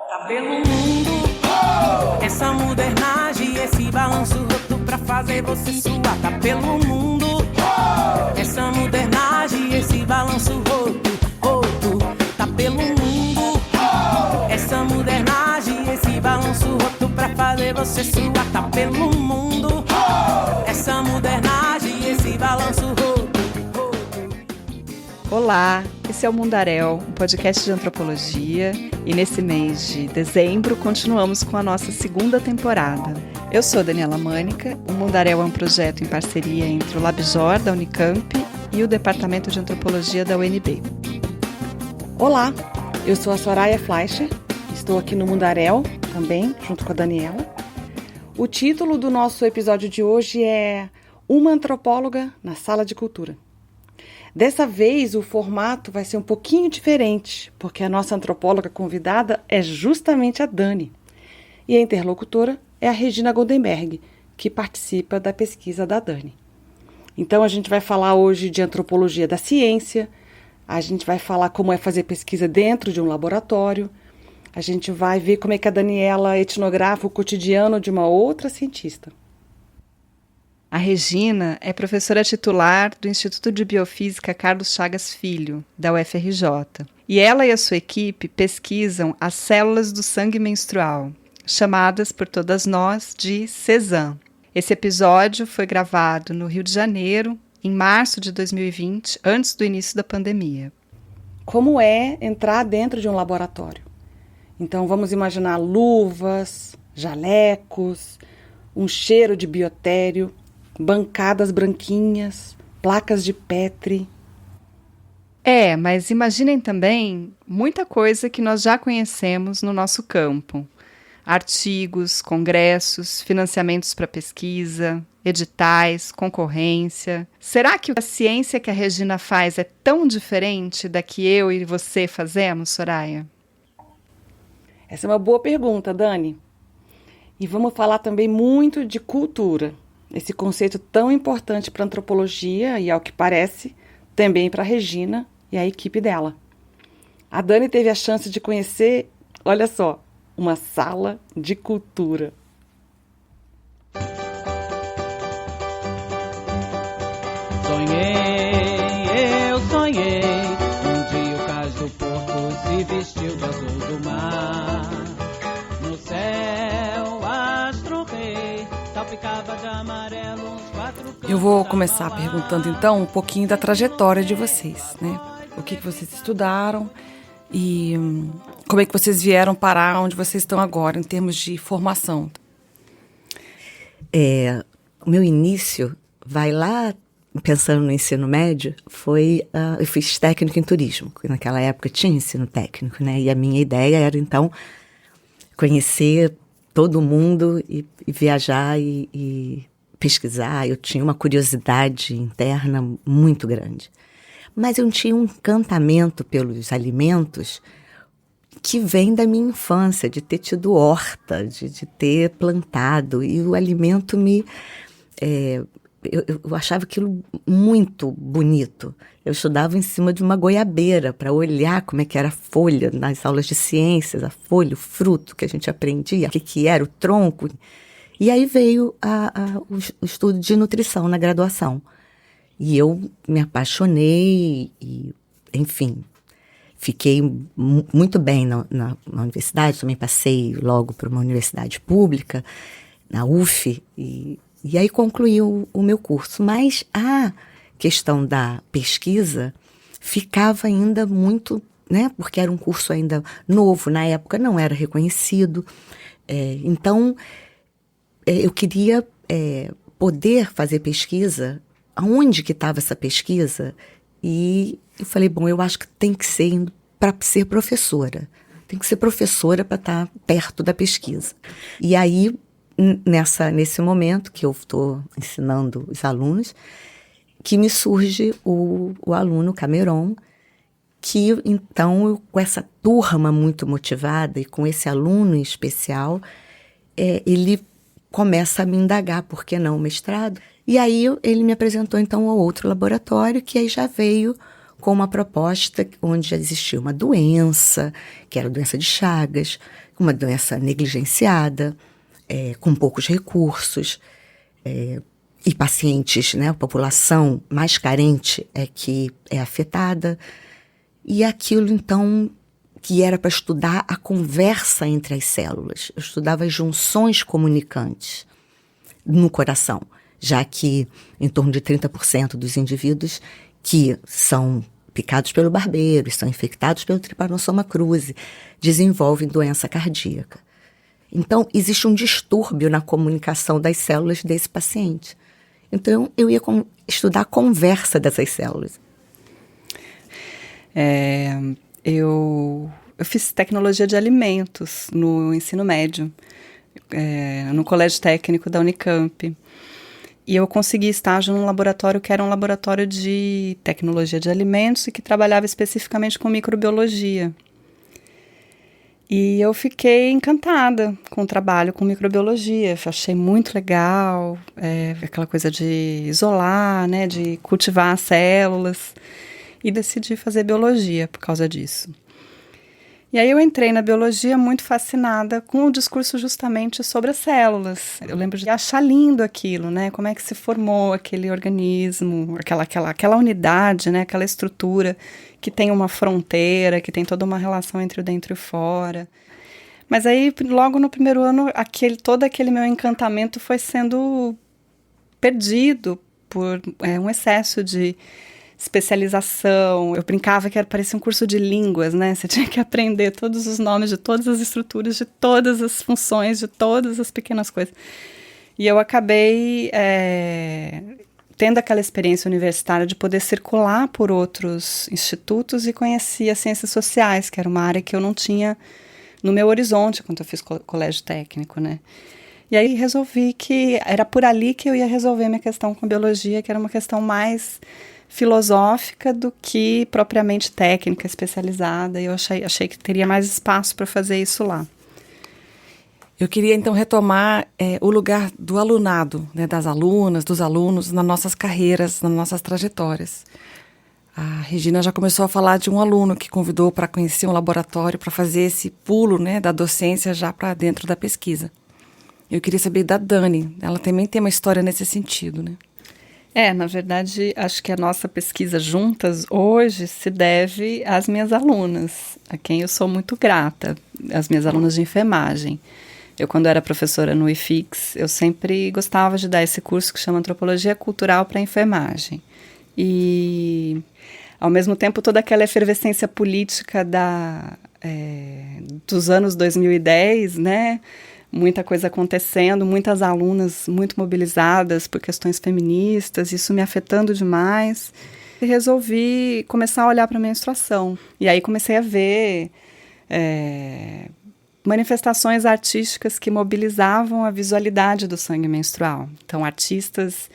Tá pelo mundo, essa modernagem, esse balanço roto pra fazer você suar. Tá pelo mundo, essa modernagem, esse balanço roto, roto. Tá pelo mundo, essa modernagem, esse balanço roto pra fazer você suar. Tá pelo mundo, essa modernagem, esse balanço roto, roto. Olá, esse é o Mundaréu, um podcast de antropologia, e nesse mês de dezembro continuamos com a nossa segunda temporada. Eu sou Daniela Mânica, o Mundaréu é um projeto em parceria entre o LabJOR da Unicamp e o Departamento de Antropologia da UNB. Olá, eu sou a Soraya Fleischer, estou aqui no Mundaréu também, junto com a Daniela. O título do nosso episódio de hoje é Uma Antropóloga na Sala de Cultura. Dessa vez o formato vai ser um pouquinho diferente, porque a nossa antropóloga convidada é justamente a Dani. E a interlocutora é a Regina Goldenberg, que participa da pesquisa da Dani. Então a gente vai falar hoje de antropologia da ciência, a gente vai falar como é fazer pesquisa dentro de um laboratório, a gente vai ver como é que a Daniela etnografa o cotidiano de uma outra cientista. A Regina é professora titular do Instituto de Biofísica Carlos Chagas Filho, da UFRJ. E ela e a sua equipe pesquisam as células do sangue menstrual, chamadas por todas nós de Cezanne. Esse episódio foi gravado no Rio de Janeiro, em março de 2020, antes do início da pandemia. Como é entrar dentro de um laboratório? Então vamos imaginar luvas, jalecos, um cheiro de biotério, bancadas branquinhas, placas de Petri. Mas imaginem também muita coisa que nós já conhecemos no nosso campo. Artigos, congressos, financiamentos para pesquisa, editais, concorrência. Será que a ciência que a Regina faz é tão diferente da que eu e você fazemos, Soraya? Essa é uma boa pergunta, Dani. E vamos falar também muito de cultura. Esse conceito tão importante para a antropologia e, ao que parece, também para a Regina e a equipe dela. A Dani teve a chance de conhecer, olha só, uma sala de cultura. Eu sonhei, um dia o cais do porto se vestiu de azul do mar. No céu, astro-rei, salpicava de amarelo uns 4 Eu vou começar perguntando, então, um pouquinho da trajetória de vocês, né? O que vocês estudaram e como é que vocês vieram parar onde vocês estão agora, em termos de formação. O meu início vai lá, pensando no ensino médio, eu fiz técnico em turismo, porque naquela época tinha ensino técnico, né? E a minha ideia era, então, conhecer todo mundo e viajar e pesquisar. Eu tinha uma curiosidade interna muito grande. Mas eu tinha um encantamento pelos alimentos que vem da minha infância, de ter tido horta, de ter plantado. E o alimento eu achava aquilo muito bonito. Eu estudava em cima de uma goiabeira para olhar como é que era a folha nas aulas de ciências, a folha, o fruto que a gente aprendia, o que era o tronco. E aí veio o estudo de nutrição na graduação. E eu me apaixonei e, enfim, fiquei muito bem na universidade. Também passei logo para uma universidade pública, na UF, e aí concluí o meu curso. Mas a questão da pesquisa ficava ainda muito, né? Porque era um curso ainda novo, na época não era reconhecido. Então, eu queria poder fazer pesquisa. Aonde que estava essa pesquisa? E eu falei, bom, eu acho que tem que ser indo para ser professora. Tem que ser professora para estar perto da pesquisa. E aí, nesse momento que eu estou ensinando os alunos, que me surge o aluno Cameron, que então, com essa turma muito motivada e com esse aluno em especial, ele começa a me indagar, por que não o mestrado? E aí ele me apresentou então ao outro laboratório, que aí já veio com uma proposta onde existia uma doença, que era a doença de Chagas, uma doença negligenciada, com poucos recursos, e pacientes, né, a população mais carente que é afetada. E aquilo, então, que era para estudar a conversa entre as células. Eu estudava as junções comunicantes no coração, já que em torno de 30% dos indivíduos que são picados pelo barbeiro, são infectados pelo Trypanosoma cruzi, desenvolvem doença cardíaca. Então, existe um distúrbio na comunicação das células desse paciente. Então, eu ia estudar a conversa dessas células. Eu fiz tecnologia de alimentos no ensino médio, no colégio técnico da Unicamp. E eu consegui estágio num laboratório que era um laboratório de tecnologia de alimentos e que trabalhava especificamente com microbiologia. E eu fiquei encantada com o trabalho com microbiologia, achei muito legal, aquela coisa de isolar, né, de cultivar as células, e decidi fazer biologia por causa disso. E aí eu entrei na biologia muito fascinada com o discurso justamente sobre as células. Eu lembro de achar lindo aquilo, né, como é que se formou aquele organismo, aquela unidade, né, aquela estrutura que tem uma fronteira, que tem toda uma relação entre o dentro e o fora. Mas aí, logo no primeiro ano, todo aquele meu encantamento foi sendo perdido por um excesso de especialização. Eu brincava que parecia um curso de línguas, né? Você tinha que aprender todos os nomes de todas as estruturas, de todas as funções, de todas as pequenas coisas. E eu acabei tendo aquela experiência universitária de poder circular por outros institutos e conhecer as ciências sociais, que era uma área que eu não tinha no meu horizonte quando eu fiz colégio técnico, né? E aí resolvi que era por ali que eu ia resolver minha questão com biologia, que era uma questão mais filosófica do que propriamente técnica, especializada. E eu achei que teria mais espaço para fazer isso lá. Eu queria, então, retomar o lugar do alunado, né, das alunas, dos alunos, nas nossas carreiras, nas nossas trajetórias. A Regina já começou a falar de um aluno que convidou para conhecer um laboratório, para fazer esse pulo, né, da docência já para dentro da pesquisa. Eu queria saber da Dani. Ela também tem uma história nesse sentido, né? Na verdade, acho que a nossa pesquisa juntas hoje se deve às minhas alunas, a quem eu sou muito grata, as minhas alunas de enfermagem. Eu, quando era professora no IFIX, eu sempre gostava de dar esse curso que chama Antropologia Cultural para a Enfermagem. E, ao mesmo tempo, toda aquela efervescência política dos anos 2010, né? Muita coisa acontecendo, muitas alunas muito mobilizadas por questões feministas, isso me afetando demais. E resolvi começar a olhar para a menstruação. E aí comecei a ver manifestações artísticas que mobilizavam a visualidade do sangue menstrual. Então, artistas,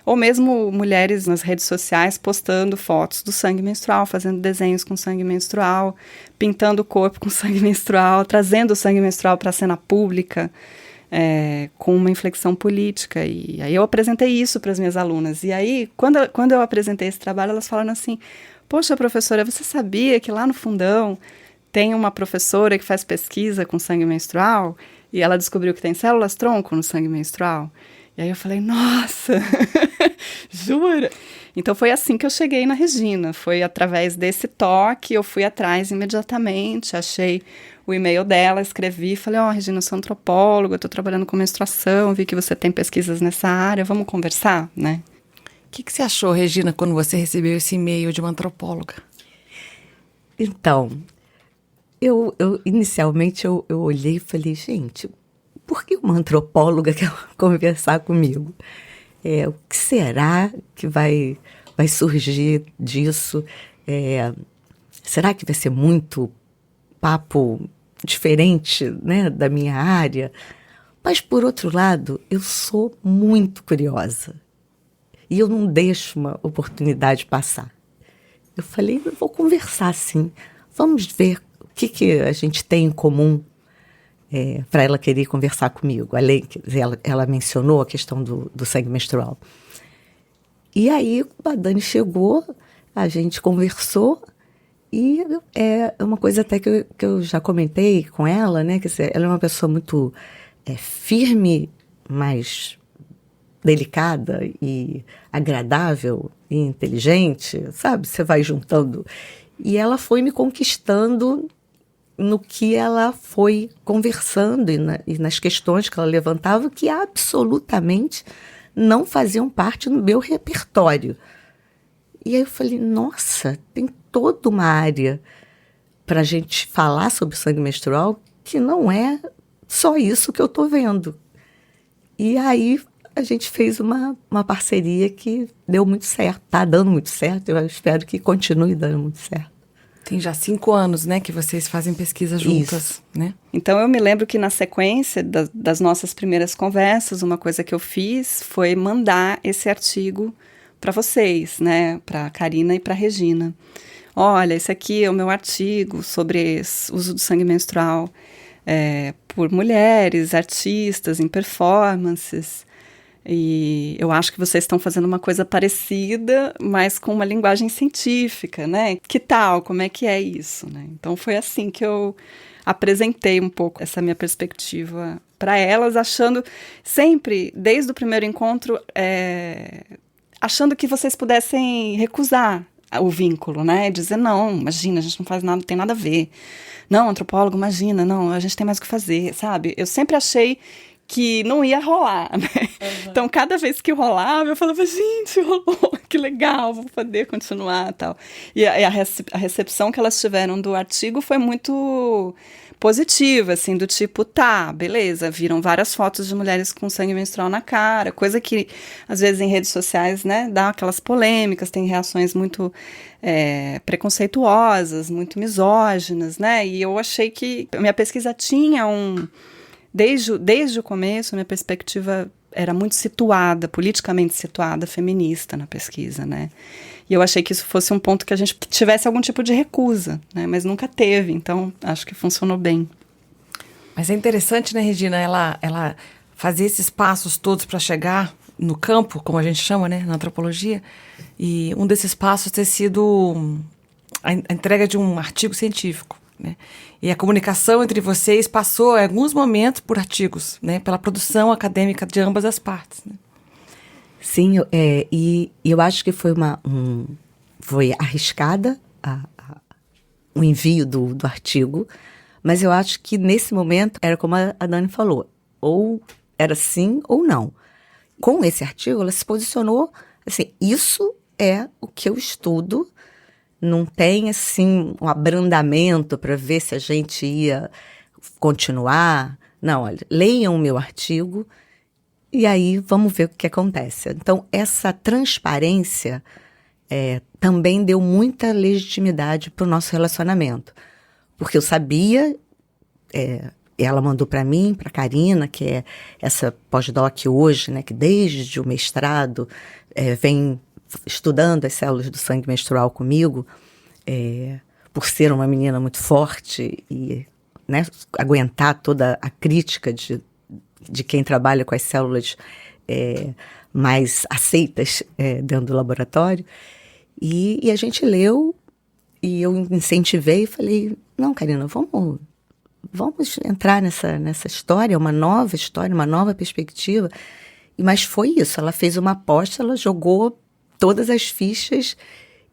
ou mesmo mulheres nas redes sociais postando fotos do sangue menstrual, fazendo desenhos com sangue menstrual, pintando o corpo com sangue menstrual, trazendo o sangue menstrual para a cena pública, com uma inflexão política. E aí eu apresentei isso para as minhas alunas. E aí, quando eu apresentei esse trabalho, elas falaram assim: poxa, professora, você sabia que lá no fundão tem uma professora que faz pesquisa com sangue menstrual e ela descobriu que tem células-tronco no sangue menstrual? E aí eu falei, nossa, jura? Então foi assim que eu cheguei na Regina, foi através desse toque, eu fui atrás imediatamente, achei o e-mail dela, escrevi, falei, Regina, eu sou antropóloga, estou trabalhando com menstruação, vi que você tem pesquisas nessa área, vamos conversar, né? O que você achou, Regina, quando você recebeu esse e-mail de uma antropóloga? Então, inicialmente eu olhei e falei, gente, por que uma antropóloga quer conversar comigo? O que será que vai surgir disso? Será que vai ser muito papo diferente, né, da minha área? Mas, por outro lado, eu sou muito curiosa. E eu não deixo uma oportunidade passar. Eu falei, eu vou conversar sim. Vamos ver o que a gente tem em comum para ela querer conversar comigo. Além, ela mencionou a questão do sangue menstrual. E aí a Dani chegou, a gente conversou e é uma coisa até que eu já comentei com ela, né? Quer dizer, ela é uma pessoa muito firme, mas delicada e agradável e inteligente, sabe? Você vai juntando. E ela foi me conquistando no que ela foi conversando e nas questões que ela levantava, que absolutamente não faziam parte do meu repertório. E aí eu falei, nossa, tem toda uma área para a gente falar sobre sangue menstrual que não é só isso que eu estou vendo. E aí a gente fez uma parceria que deu muito certo, está dando muito certo, eu espero que continue dando muito certo. Tem já 5 anos, né, que vocês fazem pesquisa juntas, Isso. né? Então, eu me lembro que na sequência das nossas primeiras conversas, uma coisa que eu fiz foi mandar esse artigo para vocês, né, para a Karina e para a Regina. Olha, esse aqui é o meu artigo sobre uso do sangue menstrual por mulheres, artistas, em performances. E eu acho que vocês estão fazendo uma coisa parecida, mas com uma linguagem científica, né? Que tal? Como é que é isso, né? Então foi assim que eu apresentei um pouco essa minha perspectiva para elas, achando sempre, desde o primeiro encontro, achando que vocês pudessem recusar o vínculo, né? Dizer, não, imagina, a gente não faz nada, não tem nada a ver. Não, antropólogo, imagina, não, a gente tem mais o que fazer, sabe? Eu sempre achei que não ia rolar, né? Uhum. Então, cada vez que rolava, eu falava, gente, rolou, que legal, vou poder continuar e tal. E a recepção que elas tiveram do artigo foi muito positiva, assim, do tipo, tá, beleza, viram várias fotos de mulheres com sangue menstrual na cara, coisa que, às vezes, em redes sociais, né, dá aquelas polêmicas, tem reações muito preconceituosas, muito misóginas, né? E eu achei que a minha pesquisa tinha Desde o começo, a minha perspectiva era muito situada, politicamente situada, feminista na pesquisa, né? E eu achei que isso fosse um ponto que a gente tivesse algum tipo de recusa, né? Mas nunca teve, então acho que funcionou bem. Mas é interessante, né, Regina, ela fazer esses passos todos para chegar no campo, como a gente chama, né, na antropologia, e um desses passos ter sido a entrega de um artigo científico, né? E a comunicação entre vocês passou, em alguns momentos, por artigos, né? Pela produção acadêmica de ambas as partes, né? Sim, e eu acho que foi foi arriscada o envio do artigo, mas eu acho que nesse momento era como a Dani falou, ou era sim ou não. Com esse artigo, ela se posicionou assim, isso é o que eu estudo. Não tem, assim, um abrandamento para ver se a gente ia continuar. Não, olha, leiam o meu artigo e aí vamos ver o que acontece. Então, essa transparência também deu muita legitimidade para o nosso relacionamento. Porque eu sabia, ela mandou para mim, para a Karina, que é essa pós-doc hoje, né, que desde o mestrado vem estudando as células do sangue menstrual comigo, por ser uma menina muito forte e, né, aguentar toda a crítica de quem trabalha com as células mais aceitas dentro do laboratório. E a gente leu e eu incentivei e falei, não, Karina, vamos entrar nessa história, uma nova história, uma nova perspectiva. Mas foi isso, ela fez uma aposta, ela jogou todas as fichas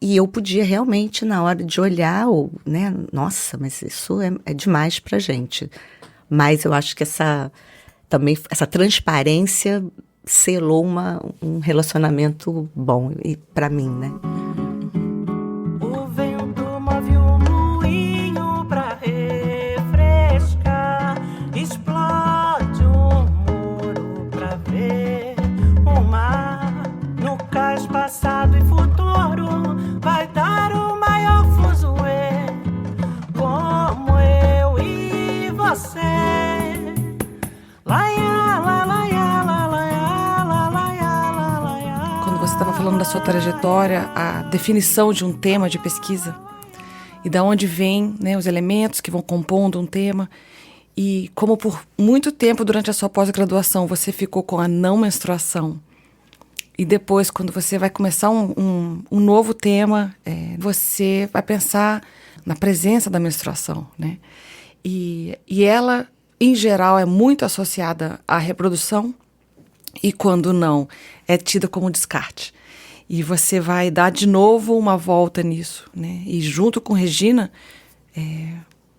e eu podia realmente, na hora de olhar, né, nossa, mas isso é demais pra gente. Mas eu acho que essa transparência selou um relacionamento bom para mim, né? O vento move o moinho pra refrescar, explode um muro pra ver o mar. No cais passado e futuro vai dar o maior fuzuê, como eu e você. Quando você estava falando da sua trajetória, a definição de um tema de pesquisa e da onde vêm, né, os elementos que vão compondo um tema, e como por muito tempo durante a sua pós-graduação você ficou com a não menstruação E depois, quando você vai começar um novo tema, você vai pensar na presença da menstruação, né? E ela, em geral, é muito associada à reprodução e, quando não, é tida como descarte. E você vai dar de novo uma volta nisso, né? E junto com Regina,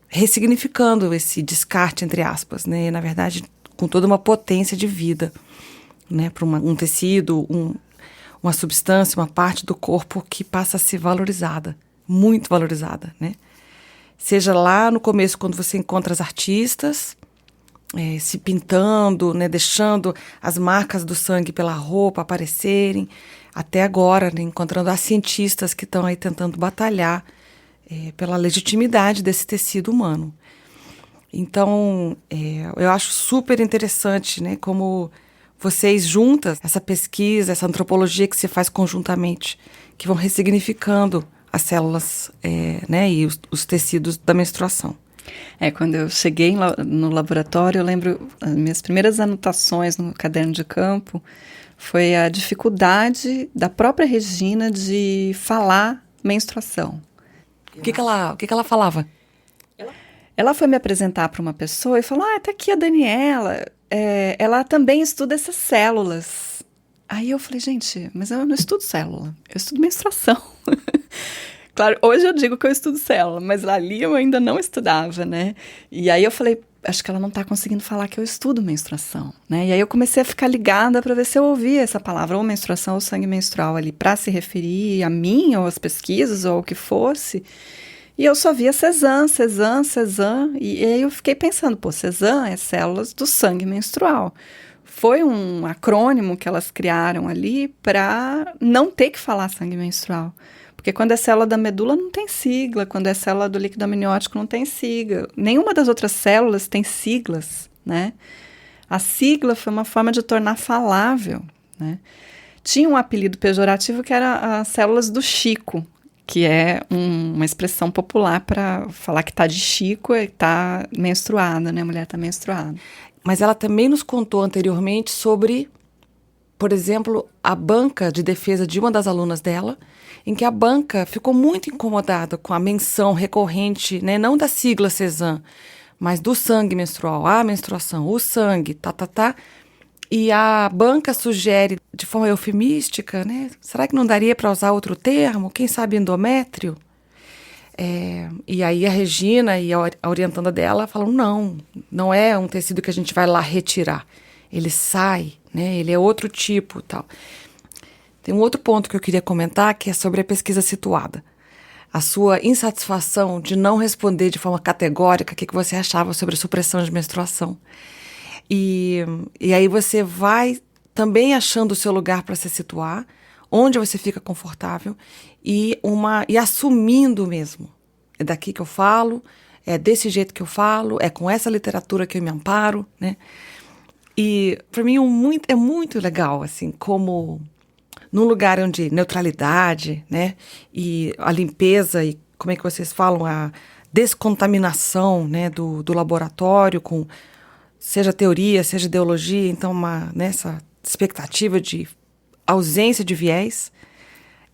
ressignificando esse descarte, entre aspas, né? Na verdade, com toda uma potência de vida, né? Para um tecido, uma substância, uma parte do corpo que passa a ser valorizada, muito valorizada, né? Seja lá no começo, quando você encontra as artistas se pintando, né, deixando as marcas do sangue pela roupa aparecerem, até agora, né, encontrando as cientistas que estão aí tentando batalhar pela legitimidade desse tecido humano. Então, eu acho super interessante, né, como vocês juntas, essa pesquisa, essa antropologia que se faz conjuntamente, que vão ressignificando as células né, e os tecidos da menstruação. Quando eu cheguei no laboratório, eu lembro, as minhas primeiras anotações no caderno de campo foi a dificuldade da própria Regina de falar menstruação. O que ela falava? Ela foi me apresentar para uma pessoa e falou, tá aqui a Daniela, ela também estuda essas células. Aí eu falei, gente, mas eu não estudo célula, eu estudo menstruação. Claro, hoje eu digo que eu estudo célula, mas ali eu ainda não estudava, né? E aí eu falei, acho que ela não está conseguindo falar que eu estudo menstruação, né? E aí eu comecei a ficar ligada para ver se eu ouvia essa palavra, ou menstruação ou sangue menstrual ali, para se referir a mim, ou às pesquisas, ou ao que fosse. E eu só via Cezanne, e aí eu fiquei pensando, Cezanne é células do sangue menstrual. Foi um acrônimo que elas criaram ali para não ter que falar sangue menstrual. Porque quando é célula da medula não tem sigla, quando é célula do líquido amniótico não tem sigla. Nenhuma das outras células tem siglas, né? A sigla foi uma forma de tornar falável, né? Tinha um apelido pejorativo que era as células do Chico, que é uma expressão popular para falar que está de Chico e está menstruada, né? A mulher está menstruada. Mas ela também nos contou anteriormente sobre, por exemplo, a banca de defesa de uma das alunas dela, em que a banca ficou muito incomodada com a menção recorrente, né, não da sigla Cezanne, mas do sangue menstrual, a menstruação, o sangue, e a banca sugere de forma eufemística, né, será que não daria para usar outro termo? Quem sabe endométrio? E aí a Regina e a orientanda dela falam, não é um tecido que a gente vai lá retirar, ele sai, né, ele é outro tipo, tal. Tem um outro ponto que eu queria comentar, que é sobre a pesquisa situada. A sua insatisfação de não responder de forma categórica o que você achava sobre a supressão de menstruação. E aí você vai também achando o seu lugar para se situar, onde você fica confortável e assumindo mesmo. É daqui que eu falo, é desse jeito que eu falo, é com essa literatura que eu me amparo, né? E para mim é muito legal, assim, como num lugar onde neutralidade, né, e a limpeza e como é que vocês falam, a descontaminação, né, do laboratório com seja teoria, seja ideologia, então essa expectativa de ausência de viés,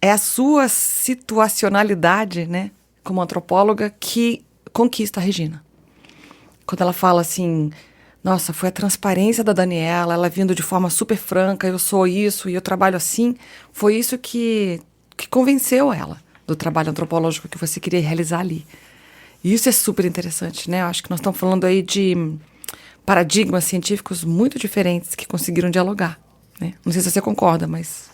é a sua situacionalidade, né, como antropóloga que conquista a Regina. Quando ela fala assim, nossa, foi a transparência da Daniela, ela vindo de forma super franca, eu sou isso e eu trabalho assim, foi isso que convenceu ela do trabalho antropológico que você queria realizar ali. E isso é super interessante, né? Eu acho que nós estamos falando aí de paradigmas científicos muito diferentes que conseguiram dialogar, né? Não sei se você concorda, mas...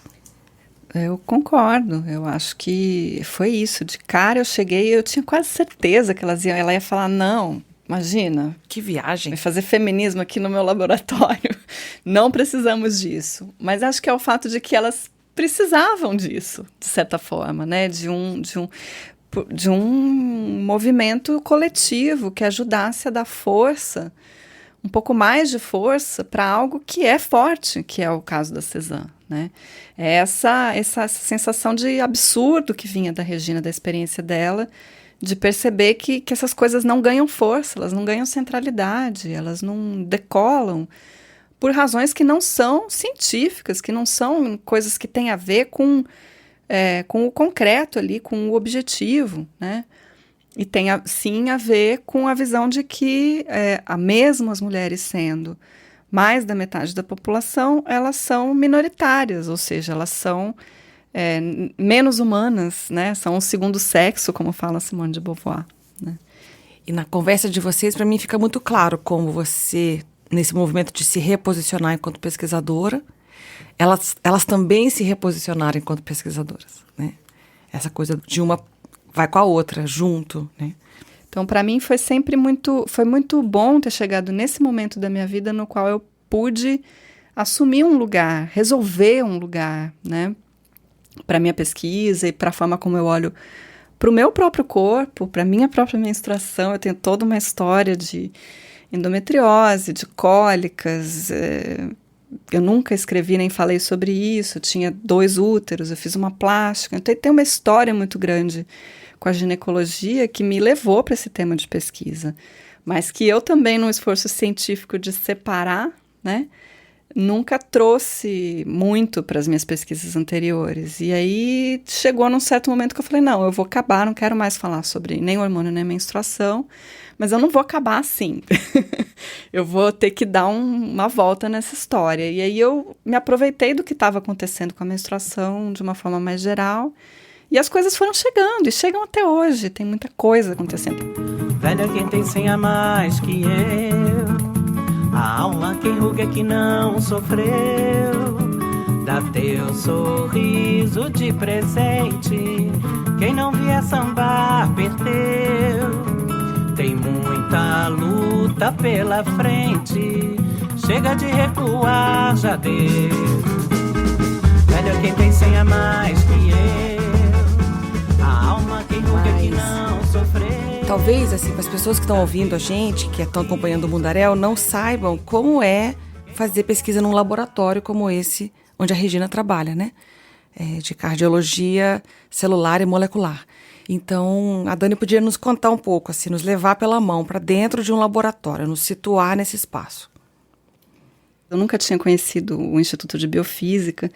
Eu concordo, eu acho que foi isso. De cara eu cheguei e eu tinha quase certeza que ela ia falar, não... Imagina, que viagem. Vai fazer feminismo aqui no meu laboratório. Não precisamos disso. Mas acho que é o fato de que elas precisavam disso, de certa forma, né? De um movimento coletivo que ajudasse a dar força, um pouco mais de força para algo que é forte, que é o caso da Cezanne, né? É essa sensação de absurdo que vinha da Regina, da experiência dela, de perceber que essas coisas não ganham força, elas não ganham centralidade, elas não decolam por razões que não são científicas, que não são coisas que têm a ver com o concreto ali, com o objetivo, né? E tem sim a ver com a visão de que, mesmo as mulheres sendo mais da metade da população, elas são minoritárias, ou seja, elas são menos humanas, né? São o segundo sexo, como fala Simone de Beauvoir, né? E na conversa de vocês, para mim fica muito claro como você, nesse movimento de se reposicionar enquanto pesquisadora, elas também se reposicionaram enquanto pesquisadoras, né? Essa coisa de uma vai com a outra, junto, né? Então, para mim, foi muito bom ter chegado nesse momento da minha vida no qual eu pude assumir um lugar, resolver um lugar, né? Para minha pesquisa e para a forma como eu olho para o meu próprio corpo, para a minha própria menstruação. Eu tenho toda uma história de endometriose, de cólicas. Eu nunca escrevi nem falei sobre isso. Eu tinha 2 úteros, eu fiz uma plástica. Então, tem uma história muito grande com a ginecologia que me levou para esse tema de pesquisa. Mas que eu também, num esforço científico de separar, né, nunca trouxe muito para as minhas pesquisas anteriores. E aí chegou num certo momento que eu falei, não, eu vou acabar, não quero mais falar sobre nem hormônio nem menstruação, mas eu não vou acabar assim. Eu vou ter que dar uma volta nessa história. E aí eu me aproveitei do que estava acontecendo com a menstruação de uma forma mais geral. E as coisas foram chegando, e chegam até hoje. Tem muita coisa acontecendo. Velha quem tem 100 a mais que eu, a alma quem ruga que não sofreu. Dá teu sorriso de presente, quem não vier sambar perdeu. Tem muita luta pela frente, chega de recuar, já deu. Velha quem tem 100 a mais que eu, a alma quem ruga que não sofreu. Talvez, assim, para as pessoas que estão ouvindo a gente, que estão acompanhando o Mundaréu, não saibam como é fazer pesquisa num laboratório como esse, onde a Regina trabalha, né? De cardiologia celular e molecular. Então, a Dani podia nos contar um pouco, assim, nos levar pela mão para dentro de um laboratório, nos situar nesse espaço. Eu nunca tinha conhecido o Instituto de Biofísica,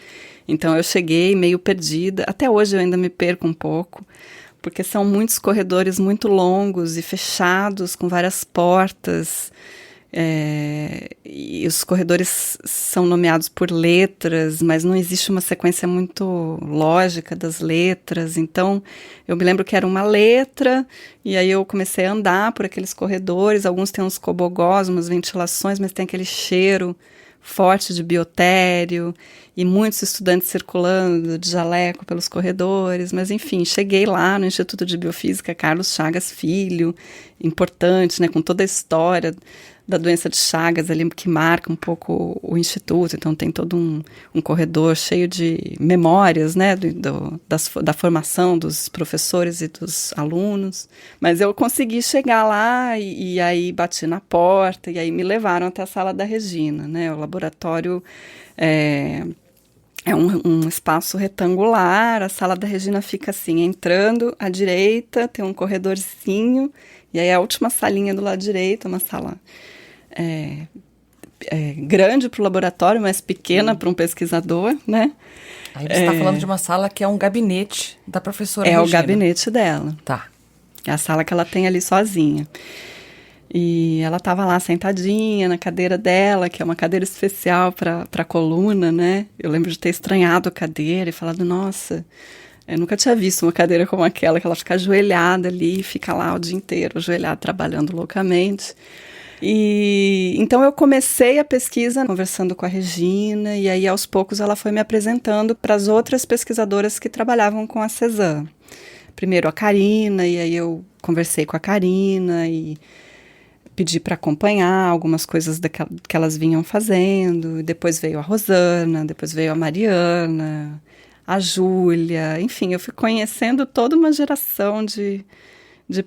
então eu cheguei meio perdida. Até hoje eu ainda me perco um pouco, porque são muitos corredores muito longos e fechados, com várias portas. E os corredores são nomeados por letras, mas não existe uma sequência muito lógica das letras. Então, eu me lembro que era uma letra, e aí eu comecei a andar por aqueles corredores. Alguns têm uns cobogós, umas ventilações, mas tem aquele cheiro forte de biotério, e muitos estudantes circulando de jaleco pelos corredores. Mas, enfim, cheguei lá no Instituto de Biofísica Carlos Chagas Filho, importante, né, com toda a história da doença de Chagas ali, que marca um pouco o Instituto. Então tem todo um corredor cheio de memórias, né, da formação dos professores e dos alunos. Mas eu consegui chegar lá e aí bati na porta, e aí me levaram até a sala da Regina, né. O laboratório é um espaço retangular. A sala da Regina fica assim, entrando à direita, tem um corredorzinho, e aí a última salinha do lado direito, uma sala grande para o laboratório, mas pequena para um pesquisador, né? Aí você está falando de uma sala que é um gabinete da professora Regina. É o gabinete dela. Tá. É a sala que ela tem ali sozinha. E ela estava lá sentadinha na cadeira dela, que é uma cadeira especial para coluna, né? Eu lembro de ter estranhado a cadeira e falado, nossa, eu nunca tinha visto uma cadeira como aquela, que ela fica ajoelhada ali e fica lá o dia inteiro, ajoelhada, trabalhando loucamente. E então eu comecei a pesquisa conversando com a Regina, e aí aos poucos ela foi me apresentando para as outras pesquisadoras que trabalhavam com a Cezanne. Primeiro a Karina, e aí eu conversei com a Karina e pedi para acompanhar algumas coisas que elas vinham fazendo. E depois veio a Rosana, depois veio a Mariana, a Júlia, enfim, eu fui conhecendo toda uma geração de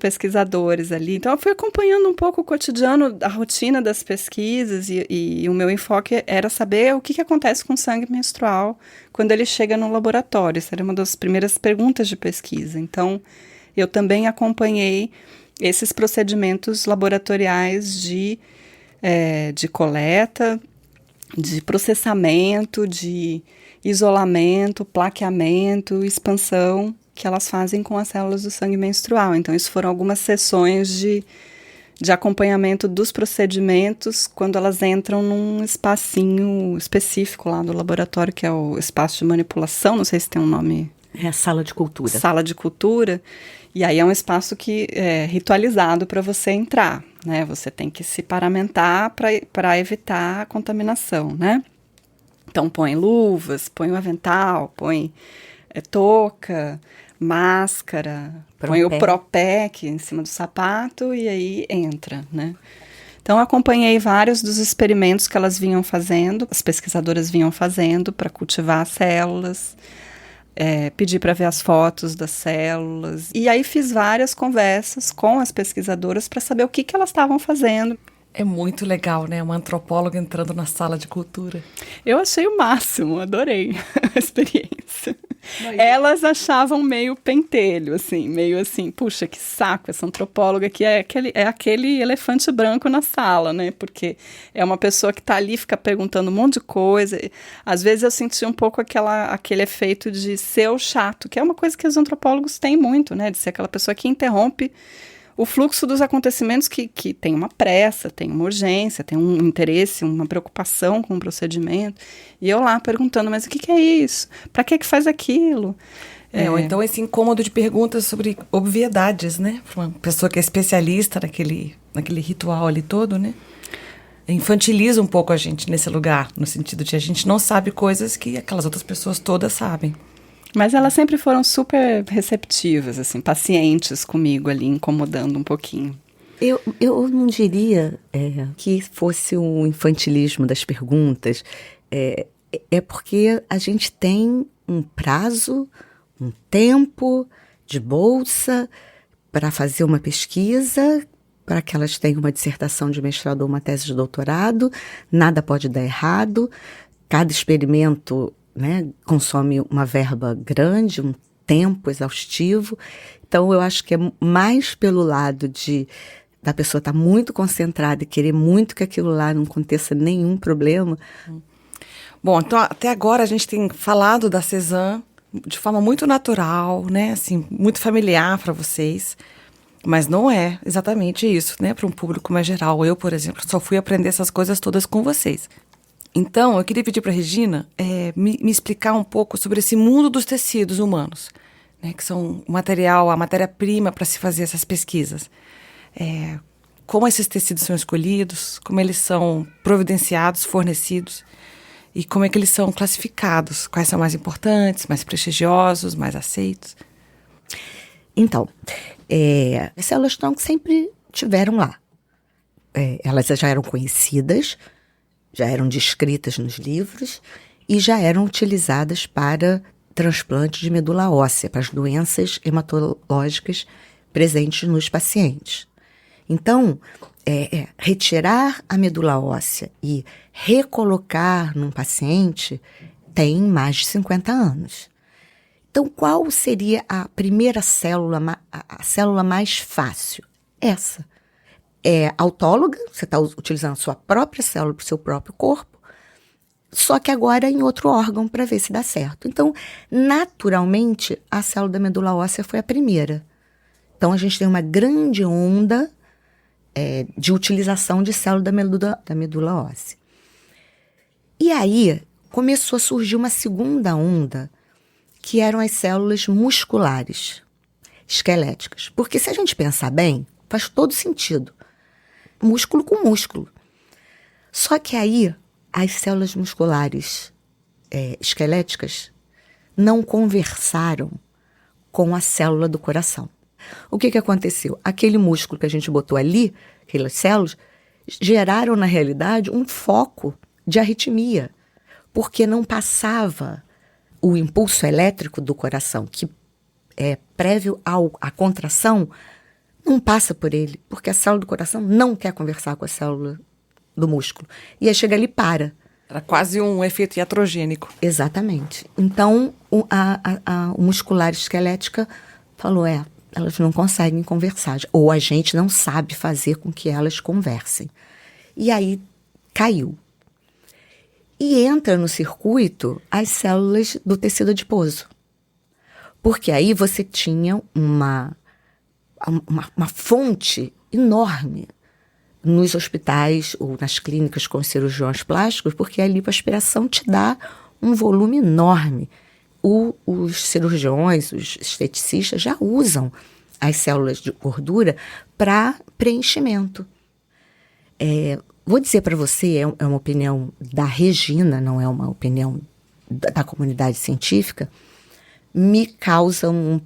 pesquisadores ali. Então, eu fui acompanhando um pouco o cotidiano, a rotina das pesquisas, e o meu enfoque era saber o que acontece com o sangue menstrual quando ele chega no laboratório. Essa era uma das primeiras perguntas de pesquisa. Então, eu também acompanhei esses procedimentos laboratoriais de coleta de processamento, de isolamento, plaqueamento, expansão que elas fazem com as células do sangue menstrual. Então, isso foram algumas sessões de acompanhamento dos procedimentos quando elas entram num espacinho específico lá do laboratório, que é o espaço de manipulação, não sei se tem um nome. É a sala de cultura. Sala de cultura. E aí é um espaço que é ritualizado para você entrar, né? Você tem que se paramentar para evitar a contaminação, né? Então põe luvas, põe o avental, põe touca, máscara, põe o Propec em cima do sapato e aí entra, né? Então, acompanhei vários dos experimentos que elas vinham fazendo, as pesquisadoras vinham fazendo para cultivar as células, pedi para ver as fotos das células, e aí fiz várias conversas com as pesquisadoras para saber o que elas estavam fazendo. É muito legal, né? Uma antropóloga entrando na sala de cultura. Eu achei o máximo, adorei a experiência. Elas achavam meio pentelho, assim, meio assim, puxa, que saco, essa antropóloga aqui é aquele elefante branco na sala, né? Porque é uma pessoa que tá ali, fica perguntando um monte de coisa. Às vezes eu senti um pouco aquele efeito de ser o chato, que é uma coisa que os antropólogos têm muito, né? De ser aquela pessoa que interrompe o fluxo dos acontecimentos que tem uma pressa, tem uma urgência, tem um interesse, uma preocupação com o procedimento. E eu lá perguntando, mas o que é isso? Para que faz aquilo? Ou então esse incômodo de perguntas sobre obviedades, né? Para uma pessoa que é especialista naquele ritual ali todo, né? Infantiliza um pouco a gente nesse lugar, no sentido de a gente não sabe coisas que aquelas outras pessoas todas sabem. Mas elas sempre foram super receptivas, assim, pacientes comigo ali, incomodando um pouquinho. Eu não diria que fosse um infantilismo das perguntas. É porque a gente tem um prazo, um tempo de bolsa para fazer uma pesquisa, para que elas tenham uma dissertação de mestrado ou uma tese de doutorado. Nada pode dar errado. Cada experimento, né, consome uma verba grande, um tempo exaustivo. Então, eu acho que é mais pelo lado da pessoa estar muito concentrada e querer muito que aquilo lá não aconteça nenhum problema. Bom, então até agora a gente tem falado da Cezanne de forma muito natural, né, assim, muito familiar para vocês, mas não é exatamente isso, né, para um público mais geral. Eu, por exemplo, só fui aprender essas coisas todas com vocês. Então, eu queria pedir para a Regina me explicar um pouco sobre esse mundo dos tecidos humanos, né, que são o material, a matéria-prima para se fazer essas pesquisas. Como esses tecidos são escolhidos, como eles são providenciados, fornecidos, e como é que eles são classificados, quais são mais importantes, mais prestigiosos, mais aceitos. Então, as células tronco sempre tiveram lá. Elas já eram conhecidas, já eram descritas nos livros e já eram utilizadas para transplante de medula óssea, para as doenças hematológicas presentes nos pacientes. Então, retirar a medula óssea e recolocar num paciente tem mais de 50 anos. Então, qual seria a primeira célula, a célula mais fácil? Essa. É autóloga, você está utilizando a sua própria célula para o seu próprio corpo, só que agora em outro órgão para ver se dá certo. Então, naturalmente, a célula da medula óssea foi a primeira. Então, a gente tem uma grande onda de utilização de célula da medula óssea. E aí, começou a surgir uma segunda onda, que eram as células musculares, esqueléticas. Porque se a gente pensar bem, faz todo sentido. Músculo com músculo. Só que aí, as células musculares esqueléticas não conversaram com a célula do coração. O que aconteceu? Aquele músculo que a gente botou ali, aquelas células, geraram, na realidade, um foco de arritmia, porque não passava o impulso elétrico do coração, que é prévio à contração, não passa por ele, porque a célula do coração não quer conversar com a célula do músculo. E aí chega ali e para. Era quase um efeito iatrogênico. Exatamente. Então, o muscular esquelética falou, elas não conseguem conversar, ou a gente não sabe fazer com que elas conversem. E aí, caiu. e entra no circuito as células do tecido adiposo. Porque aí você tinha uma fonte enorme nos hospitais ou nas clínicas com cirurgiões plásticos, porque a lipoaspiração te dá um volume enorme. Os cirurgiões, os esteticistas já usam as células de gordura para preenchimento. Vou dizer para você, é uma opinião da Regina, não é uma opinião da comunidade científica, me causa um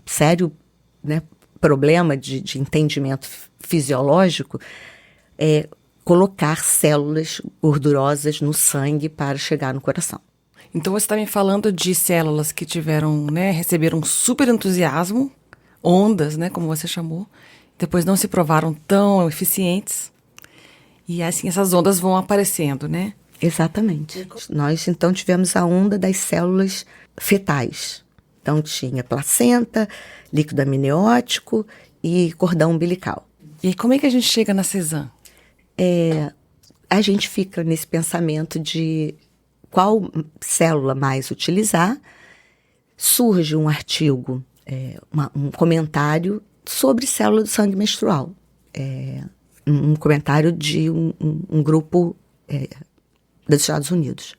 sério, né, problema de entendimento fisiológico colocar células gordurosas no sangue para chegar no coração. Então você está me falando de células que tiveram, né, receberam super entusiasmo, ondas, né, como você chamou, depois não se provaram tão eficientes, e assim essas ondas vão aparecendo, né? Exatamente. Nós, então, tivemos a onda das células fetais. Então, tinha placenta, líquido amniótico e cordão umbilical. E como é que a gente chega na Cezanne? A gente fica nesse pensamento de qual célula mais utilizar. Surge um artigo, um comentário sobre célula do sangue menstrual. Um comentário de um grupo dos Estados Unidos.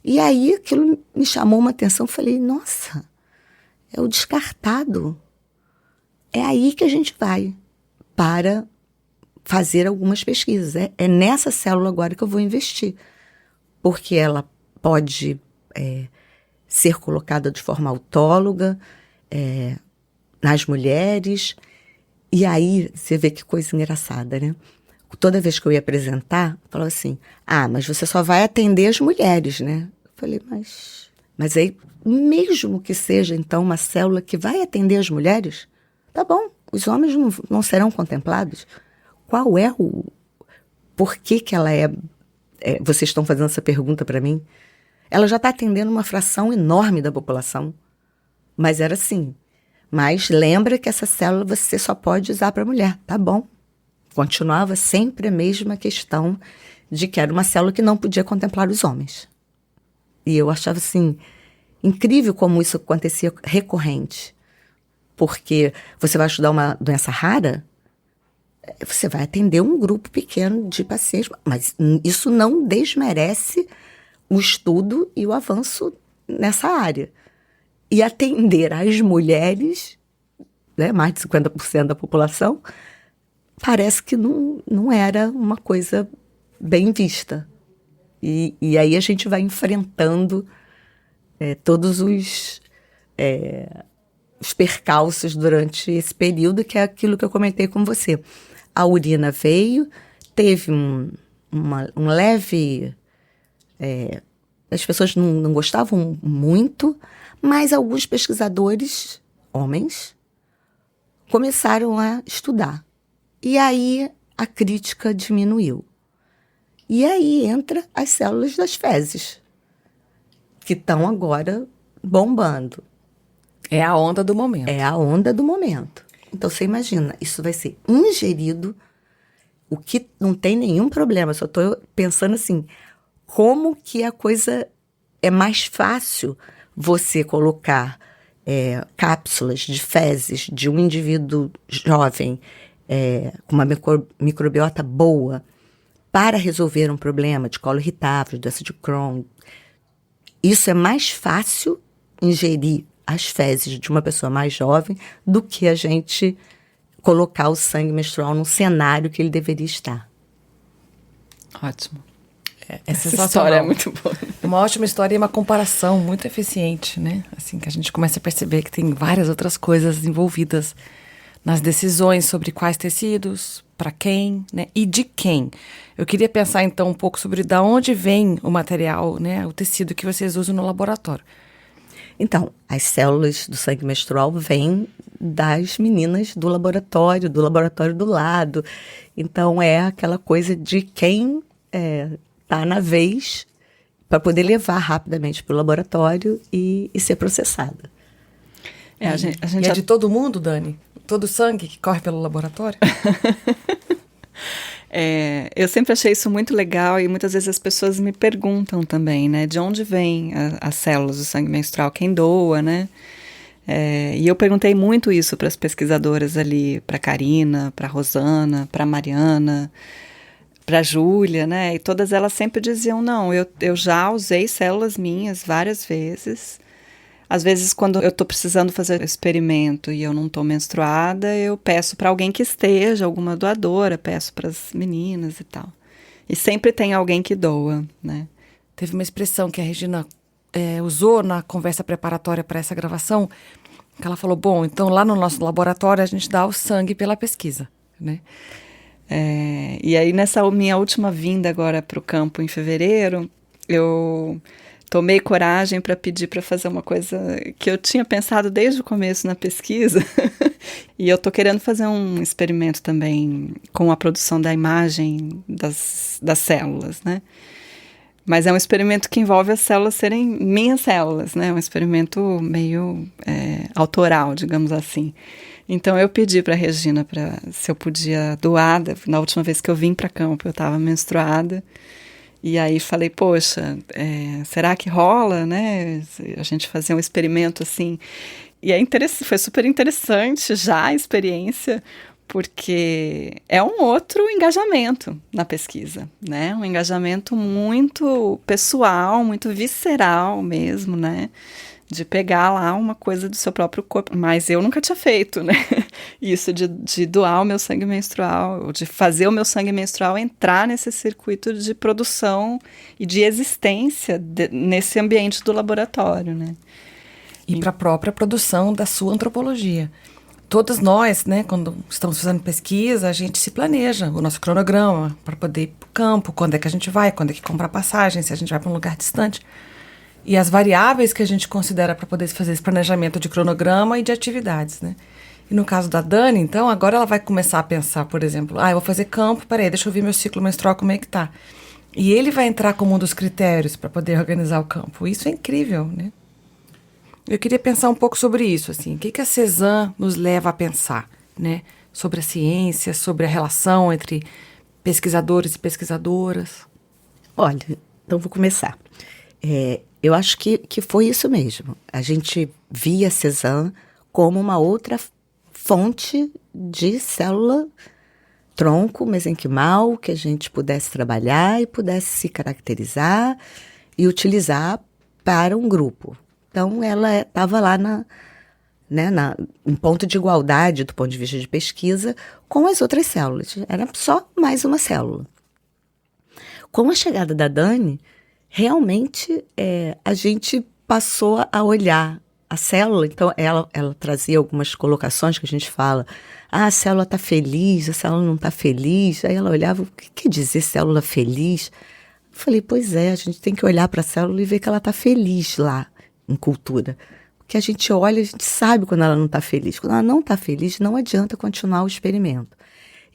E aí aquilo me chamou uma atenção, falei, nossa, é o descartado. É aí que a gente vai para fazer algumas pesquisas. É nessa célula agora que eu vou investir, porque ela pode ser colocada de forma autóloga nas mulheres. E aí você vê que coisa engraçada, né? Toda vez que eu ia apresentar, eu falava assim, mas você só vai atender as mulheres, né? Eu falei, mas aí, mesmo que seja, então, uma célula que vai atender as mulheres, tá bom, os homens não serão contemplados. Qual é por que ela vocês estão fazendo essa pergunta para mim? Ela já está atendendo uma fração enorme da população, mas era assim. Mas lembra que essa célula você só pode usar para mulher, tá bom. Continuava sempre a mesma questão de que era uma célula que não podia contemplar os homens. E eu achava, assim, incrível como isso acontecia recorrente. Porque você vai estudar uma doença rara, você vai atender um grupo pequeno de pacientes, mas isso não desmerece o estudo e o avanço nessa área. E atender as mulheres, né, mais de 50% da população, parece que não era uma coisa bem vista. E aí a gente vai enfrentando todos os percalços durante esse período, que é aquilo que eu comentei com você. A urina veio, teve um leve... as pessoas não gostavam muito, mas alguns pesquisadores, homens, começaram a estudar. E aí a crítica diminuiu. E aí entra as células das fezes, que estão agora bombando. É a onda do momento. É a onda do momento. Então você imagina, isso vai ser ingerido, o que não tem nenhum problema. Só estou pensando assim, como que a coisa é mais fácil você colocar cápsulas de fezes de um indivíduo jovem com uma microbiota boa para resolver um problema de colo irritável, de doença de Crohn. Isso é mais fácil ingerir as fezes de uma pessoa mais jovem do que a gente colocar o sangue menstrual num cenário que ele deveria estar. Ótimo. Essa história é muito boa. Uma ótima história e uma comparação muito eficiente, né? Assim, que a gente começa a perceber que tem várias outras coisas envolvidas nas decisões sobre quais tecidos, para quem, né? E de quem. Eu queria pensar, então, um pouco sobre de onde vem o material, né? O tecido que vocês usam no laboratório. Então, as células do sangue menstrual vêm das meninas do laboratório do lado. Então, é aquela coisa de quem está na vez para poder levar rapidamente para o laboratório e ser processada. A gente é de todo mundo, Dani? Todo o sangue que corre pelo laboratório? Eu sempre achei isso muito legal e muitas vezes as pessoas me perguntam também, né? De onde vêm as células do sangue menstrual, quem doa, né? E eu perguntei muito isso para as pesquisadoras ali, para a Karina, para a Rosana, para a Mariana, para a Júlia, né? E todas elas sempre diziam, não, eu já usei células minhas várias vezes. Às vezes, quando eu estou precisando fazer experimento e eu não estou menstruada, eu peço para alguém que esteja, alguma doadora, peço para as meninas e tal. E sempre tem alguém que doa, né? Teve uma expressão que a Regina usou na conversa preparatória para essa gravação, que ela falou, bom, então lá no nosso laboratório a gente dá o sangue pela pesquisa, né? E aí, nessa minha última vinda agora para o campo em fevereiro, eu tomei coragem para pedir para fazer uma coisa que eu tinha pensado desde o começo na pesquisa. E eu estou querendo fazer um experimento também com a produção da imagem das células, né? Mas é um experimento que envolve as células serem minhas células, né? Um experimento meio autoral, digamos assim. Então eu pedi para a Regina se eu podia doar. Na última vez que eu vim para campo, eu estava menstruada. E aí falei, poxa, será que rola, né? A gente fazer um experimento assim. E foi super interessante já a experiência, porque é um outro engajamento na pesquisa, né? Um engajamento muito pessoal, muito visceral mesmo, né? De pegar lá uma coisa do seu próprio corpo. Mas eu nunca tinha feito, né? Isso de doar o meu sangue menstrual, ou de fazer o meu sangue menstrual entrar nesse circuito de produção e de existência nesse ambiente do laboratório, né? E para a própria produção da sua antropologia. Todas nós, né, quando estamos fazendo pesquisa, a gente se planeja o nosso cronograma para poder ir para o campo, quando é que a gente vai, quando é que compra passagem, se a gente vai para um lugar distante. E as variáveis que a gente considera para poder fazer esse planejamento de cronograma e de atividades, né? E no caso da Dani, então, agora ela vai começar a pensar, por exemplo, eu vou fazer campo, peraí, deixa eu ver meu ciclo menstrual, como é que tá. E ele vai entrar como um dos critérios para poder organizar o campo. Isso é incrível, né? Eu queria pensar um pouco sobre isso, assim, o que a Cezanne nos leva a pensar, né? Sobre a ciência, sobre a relação entre pesquisadores e pesquisadoras. Olha, então vou começar. Eu acho que foi isso mesmo. A gente via a Cezanne como uma outra fonte de célula tronco mesenquimal que a gente pudesse trabalhar e pudesse se caracterizar e utilizar para um grupo. Então, ela estava lá em ponto de igualdade do ponto de vista de pesquisa com as outras células. Era só mais uma célula. Com a chegada da Dani, realmente a gente passou a olhar a célula. Então, ela trazia algumas colocações que a gente fala. A célula está feliz, a célula não está feliz. Aí ela olhava, o que quer dizer célula feliz? Eu falei, pois a gente tem que olhar para a célula e ver que ela está feliz lá em cultura. Porque a gente olha, a gente sabe quando ela não está feliz. Quando ela não está feliz, não adianta continuar o experimento.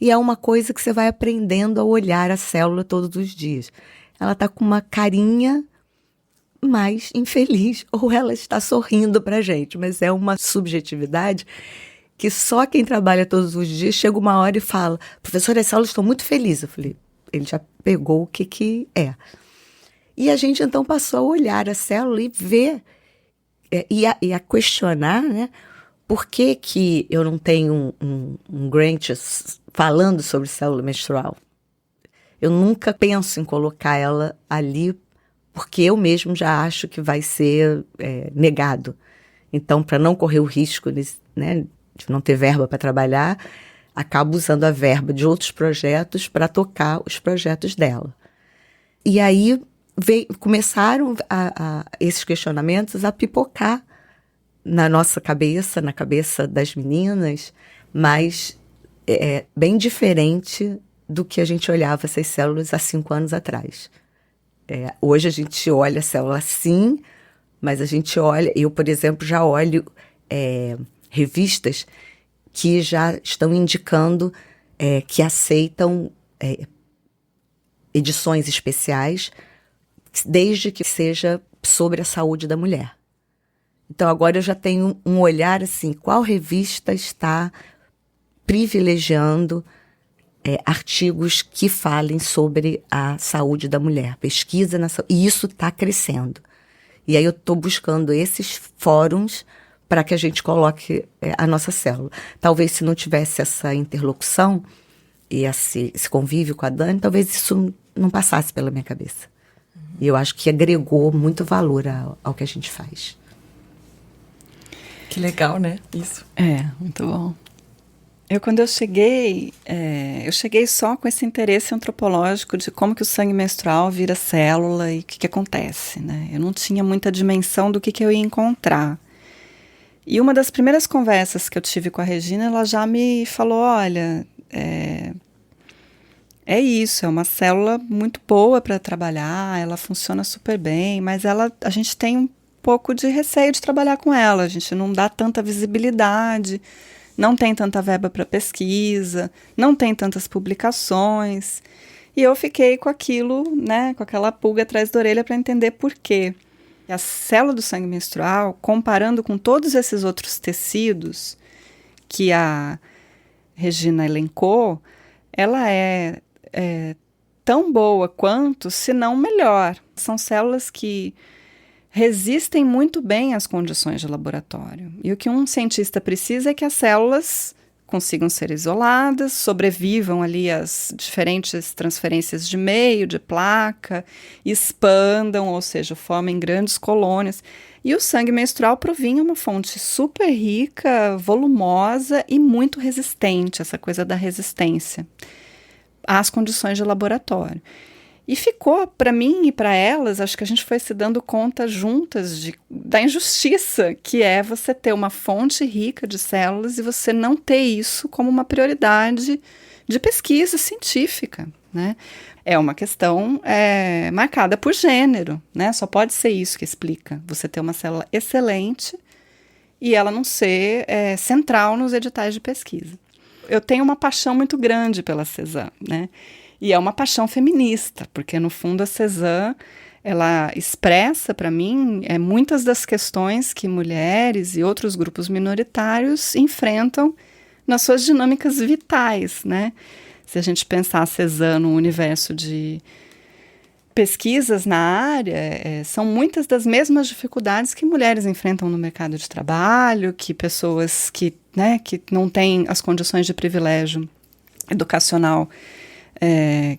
E é uma coisa que você vai aprendendo a olhar a célula todos os dias. Ela está com uma carinha mais infeliz, ou ela está sorrindo para a gente, mas é uma subjetividade que só quem trabalha todos os dias chega uma hora e fala, professora, as células estão muito felizes. Eu falei, ele já pegou o que é. E a gente então passou a olhar a célula e ver, e a questionar, né, por que eu não tenho um grant falando sobre célula menstrual. Eu nunca penso em colocar ela ali, porque eu mesmo já acho que vai ser negado. Então, para não correr o risco, né, de não ter verba para trabalhar, acabo usando a verba de outros projetos para tocar os projetos dela. E aí começaram esses questionamentos a pipocar na nossa cabeça, na cabeça das meninas, mas bem diferente do que a gente olhava essas células há 5 anos atrás. Hoje a gente olha a célula assim, mas a gente olha... Eu, por exemplo, já olho revistas que já estão indicando que aceitam edições especiais, desde que seja sobre a saúde da mulher. Então, agora eu já tenho um olhar assim, qual revista está privilegiando artigos que falem sobre a saúde da mulher, pesquisa na saúde, e isso está crescendo. E aí eu estou buscando esses fóruns para que a gente coloque a nossa célula. Talvez se não tivesse essa interlocução e esse convívio com a Dani, talvez isso não passasse pela minha cabeça. E eu acho que agregou muito valor ao que a gente faz. Que legal, né? Isso. Muito bom. Quando eu cheguei só com esse interesse antropológico de como que o sangue menstrual vira célula e o que acontece, né? Eu não tinha muita dimensão do que eu ia encontrar. E uma das primeiras conversas que eu tive com a Regina, ela já me falou, olha, é isso, é uma célula muito boa para trabalhar, ela funciona super bem, mas a gente tem um pouco de receio de trabalhar com ela, a gente não dá tanta visibilidade, não tem tanta verba para pesquisa, não tem tantas publicações. E eu fiquei com aquilo, né, com aquela pulga atrás da orelha para entender por quê. A célula do sangue menstrual, comparando com todos esses outros tecidos que a Regina elencou, ela é tão boa quanto, se não melhor. São células que resistem muito bem às condições de laboratório. E o que um cientista precisa é que as células consigam ser isoladas, sobrevivam ali às diferentes transferências de meio, de placa, expandam, ou seja, formem grandes colônias. E o sangue menstrual provinha uma fonte super rica, volumosa e muito resistente, essa coisa da resistência às condições de laboratório. E ficou, para mim e para elas, acho que a gente foi se dando conta juntas da injustiça que é você ter uma fonte rica de células e você não ter isso como uma prioridade de pesquisa científica, né? É uma questão marcada por gênero, né? Só pode ser isso que explica. Você ter uma célula excelente e ela não ser central nos editais de pesquisa. Eu tenho uma paixão muito grande pela Cezanne, né? E é uma paixão feminista, porque no fundo a Cezanne, ela expressa para mim muitas das questões que mulheres e outros grupos minoritários enfrentam nas suas dinâmicas vitais, né? Se a gente pensar a Cezanne no universo de pesquisas na área, são muitas das mesmas dificuldades que mulheres enfrentam no mercado de trabalho, que pessoas que não têm as condições de privilégio educacional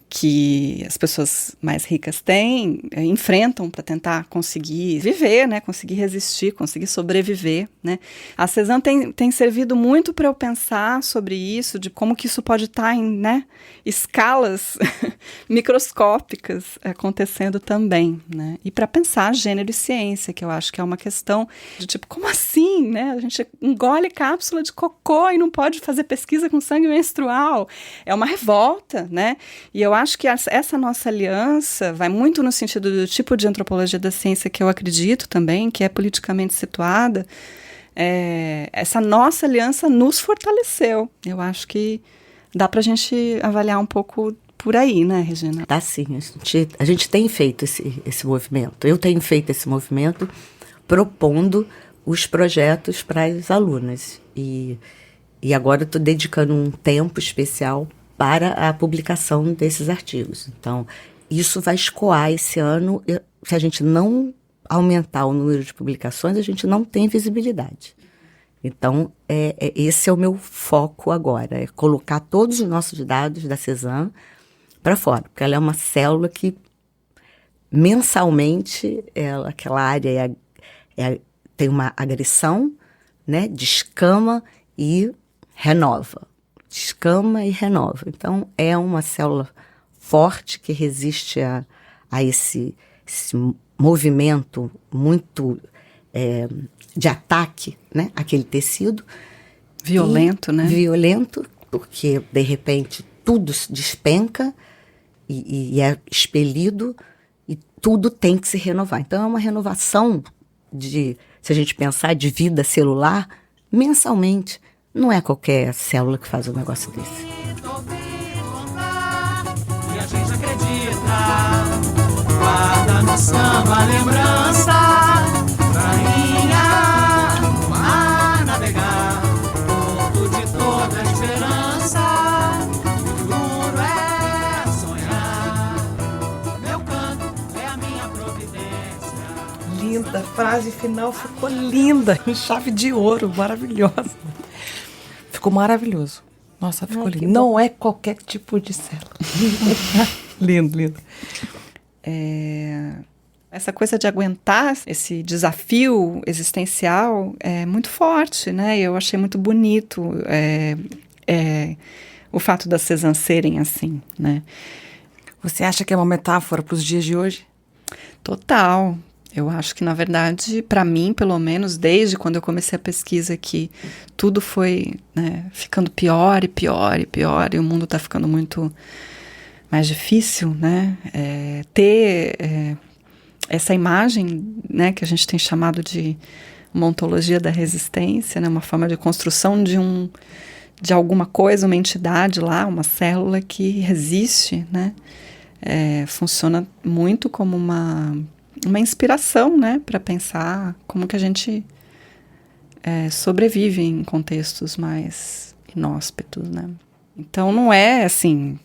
que as pessoas mais ricas têm, enfrentam para tentar conseguir viver, né, conseguir resistir, conseguir sobreviver, né. A Cezanne tem servido muito para eu pensar sobre isso, de como que isso pode estar em, né, escalas microscópicas acontecendo também, né, e para pensar gênero e ciência, que eu acho que é uma questão de tipo, como assim, né, a gente engole cápsula de cocô e não pode fazer pesquisa com sangue menstrual, é uma revolta, né. E eu acho que essa nossa aliança vai muito no sentido do tipo de antropologia da ciência que eu acredito também, que é politicamente situada. Essa nossa aliança nos fortaleceu. Eu acho que dá para a gente avaliar um pouco por aí, né, Regina? Tá sim, a gente tem feito esse movimento. Eu tenho feito esse movimento propondo os projetos para as alunas. E agora eu estou dedicando um tempo especial para a publicação desses artigos. Então, isso vai escoar esse ano. Se a gente não aumentar o número de publicações, a gente não tem visibilidade. Então, esse é o meu foco agora, é colocar todos os nossos dados da Cezanne para fora, porque ela é uma célula que, mensalmente, aquela área tem uma agressão, né, descama e renova. Descama e renova. Então, é uma célula forte que resiste a esse movimento muito de ataque, né, àquele tecido. Violento, né? Violento, porque, de repente, tudo despenca e é expelido e tudo tem que se renovar. Então, é uma renovação se a gente pensar, de vida celular, mensalmente. Não é qualquer célula que faz um negócio desse. E a gente acredita, guarda no samba a lembrança, rainha, no navegar, porto de toda esperança, A frase final ficou linda, em chave de ouro, maravilhosa. Ficou maravilhoso. Nossa, ficou lindo. Não é qualquer tipo de célula. Lindo, lindo. Essa coisa de aguentar esse desafio existencial é muito forte, né? Eu achei muito bonito o fato das Cézanne serem assim, né? Você acha que é uma metáfora para os dias de hoje? Total. Eu acho que, na verdade, para mim, pelo menos, desde quando eu comecei a pesquisa aqui, tudo foi, né, ficando pior e pior e pior, e o mundo está ficando muito mais difícil, né? Ter essa imagem, né, que a gente tem chamado de uma ontologia da resistência, né, uma forma de construção de alguma coisa, uma entidade lá, uma célula que resiste, né? Funciona muito como uma inspiração, né, para pensar como que a gente sobrevive em contextos mais inóspitos, né. Então não é assim,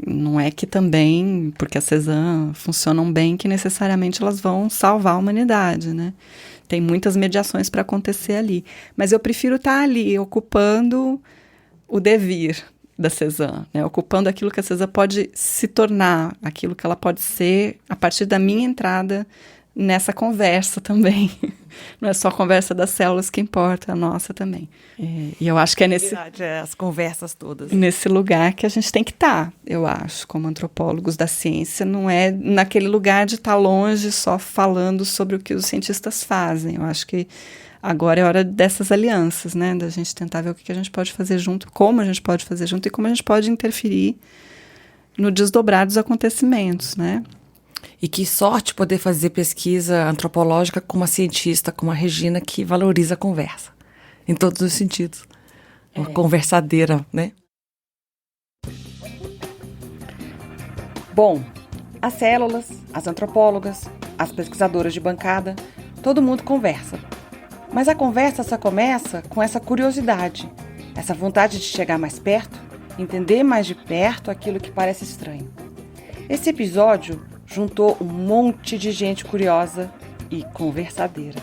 não é que também, porque as Cézanne funcionam bem, que necessariamente elas vão salvar a humanidade, né. Tem muitas mediações para acontecer ali, mas eu prefiro estar ali, ocupando o devir da Cézanne, né? Ocupando aquilo que a Cézanne pode se tornar, aquilo que ela pode ser a partir da minha entrada nessa conversa também. Não é só a conversa das células que importa, a nossa também. E eu acho que é as conversas todas. Nesse lugar que a gente tem que estar, eu acho, como antropólogos da ciência, não é naquele lugar de estar longe só falando sobre o que os cientistas fazem. Eu acho que agora é hora dessas alianças, né? Da gente tentar ver o que a gente pode fazer junto, como a gente pode fazer junto e como a gente pode interferir no desdobrar dos acontecimentos, né? E que sorte poder fazer pesquisa antropológica com uma cientista, como a Regina, que valoriza a conversa, em todos os sentidos. Uma conversadeira, né? Bom, as células, as antropólogas, as pesquisadoras de bancada, todo mundo conversa. Mas a conversa só começa com essa curiosidade, essa vontade de chegar mais perto, entender mais de perto aquilo que parece estranho. Esse episódio juntou um monte de gente curiosa e conversadeira.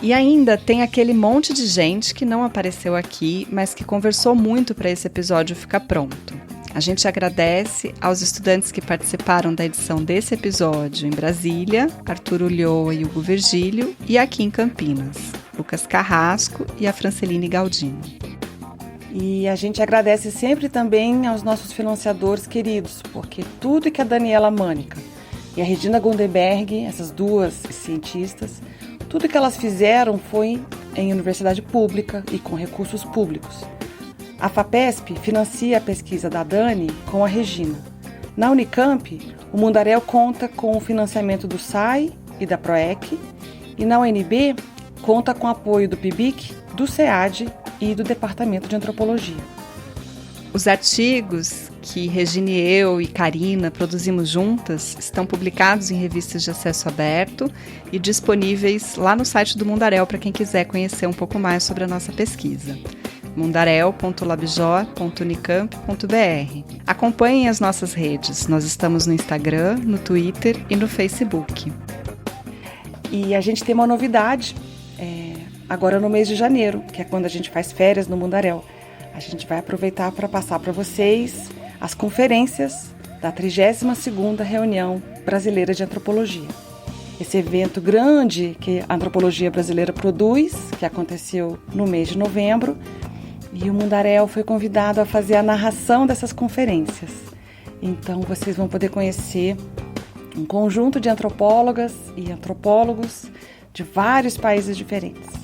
E ainda tem aquele monte de gente que não apareceu aqui, mas que conversou muito para esse episódio ficar pronto. A gente agradece aos estudantes que participaram da edição desse episódio em Brasília, Arthur Ulloa e Hugo Virgílio, e aqui em Campinas, Lucas Carrasco e a Franceline Galdini. E a gente agradece sempre também aos nossos financiadores queridos, porque tudo que a Daniela Mânica e a Regina Gundenberg, essas duas cientistas, tudo que elas fizeram foi em universidade pública e com recursos públicos. A FAPESP financia a pesquisa da Dani com a Regina. Na Unicamp, o Mundaréu conta com o financiamento do SAI e da PROEC, e na UNB conta com o apoio do PIBIC, do SEAD e do Departamento de Antropologia. Os artigos que Regina e eu e Karina produzimos juntas estão publicados em revistas de acesso aberto e disponíveis lá no site do Mundaréu para quem quiser conhecer um pouco mais sobre a nossa pesquisa. mundaréu.labjor.unicamp.br. Acompanhem as nossas redes. Nós estamos no Instagram, no Twitter e no Facebook. E a gente tem uma novidade agora no mês de janeiro, que é quando a gente faz férias no Mundaréu. A gente vai aproveitar para passar para vocês as conferências da 32ª Reunião Brasileira de Antropologia. Esse evento grande que a antropologia brasileira produz, que aconteceu no mês de novembro, e o Mundaréu foi convidado a fazer a narração dessas conferências. Então vocês vão poder conhecer um conjunto de antropólogas e antropólogos de vários países diferentes.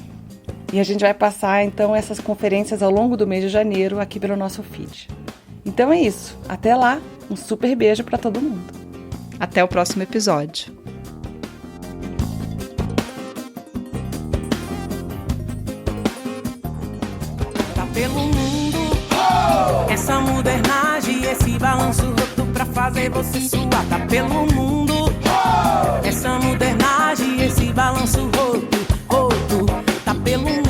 E a gente vai passar, então, essas conferências ao longo do mês de janeiro aqui pelo nosso feed. Então é isso. Até lá. Um super beijo para todo mundo. Até o próximo episódio. Tá pelo mundo, essa modernagem, esse balanço roto pra fazer você suar. Tá pelo mundo, essa modernagem, esse balanço roto, tá pelo mundo.